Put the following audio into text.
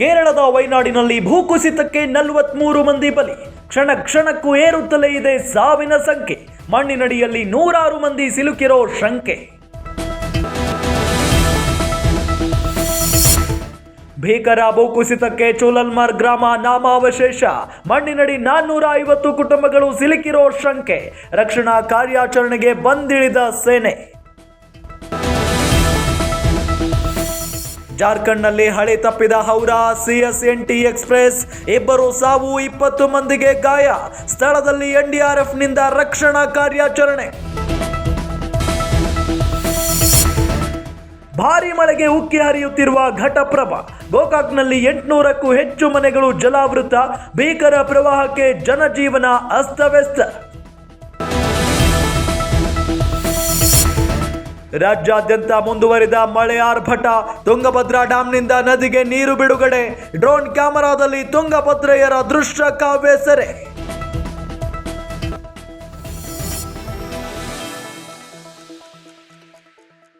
ಕೇರಳದ ವೈನಾಡಿನಲ್ಲಿ ಭೂಕುಸಿತಕ್ಕೆ 43 ಮಂದಿ ಬಲಿ. ಕ್ಷಣ ಕ್ಷಣಕ್ಕೂ ಏರುತ್ತಲೇ ಇದೆ ಸಾವಿನ ಸಂಖ್ಯೆ. ಮಣ್ಣಿನಡಿಯಲ್ಲಿ 100 ಮಂದಿ ಸಿಲುಕಿರೋ ಶಂಕೆ. ಭೀಕರ ಭೂಕುಸಿತಕ್ಕೆ ಚೋಲಲ್ಮಾರ್ ಗ್ರಾಮ ನಾಮಾವಶೇಷ. ಮಣ್ಣಿನಡಿ 450 ಕುಟುಂಬಗಳು ಸಿಲುಕಿರೋ ಶಂಕೆ. ರಕ್ಷಣಾ ಕಾರ್ಯಾಚರಣೆಗೆ ಬಂದಿಳಿದ ಸೇನೆ. ಜಾರ್ಖಂಡ್ನಲ್ಲಿ ಹಳಿ ತಪ್ಪಿದ ಹೌರಾ CSNT ಎಕ್ಸ್ಪ್ರೆಸ್. 2 ಸಾವು, 20 ಮಂದಿಗೆ ಗಾಯ. ಸ್ಥಳದಲ್ಲಿ NDRFನಿಂದ ರಕ್ಷಣಾ ಕಾರ್ಯಾಚರಣೆ. ಭಾರೀ ಮಳೆಗೆ ಉಕ್ಕಿ ಹರಿಯುತ್ತಿರುವ ಘಟಪ್ರಭಾ. ಗೋಕಾಕ್ನಲ್ಲಿ 800ಕ್ಕೂ ಹೆಚ್ಚು ಮನೆಗಳು ಜಲಾವೃತ. ಭೀಕರ ಪ್ರವಾಹಕ್ಕೆ ಜನಜೀವನ ಅಸ್ತವ್ಯಸ್ತ. ರಾಜ್ಯಾದ್ಯಂತ ಮುಂದುವರಿದ ಮಳೆ ಆರ್ಭಟ. ತುಂಗಭದ್ರಾ ಡ್ಯಾಂನಿಂದ ನದಿಗೆ ನೀರು ಬಿಡುಗಡೆ. ಡ್ರೋನ್ ಕ್ಯಾಮೆರಾದಲ್ಲಿ ತುಂಗಭದ್ರೆಯರ ದೃಶ್ಯ ಕಾವ್ಯ ಸೆರೆ.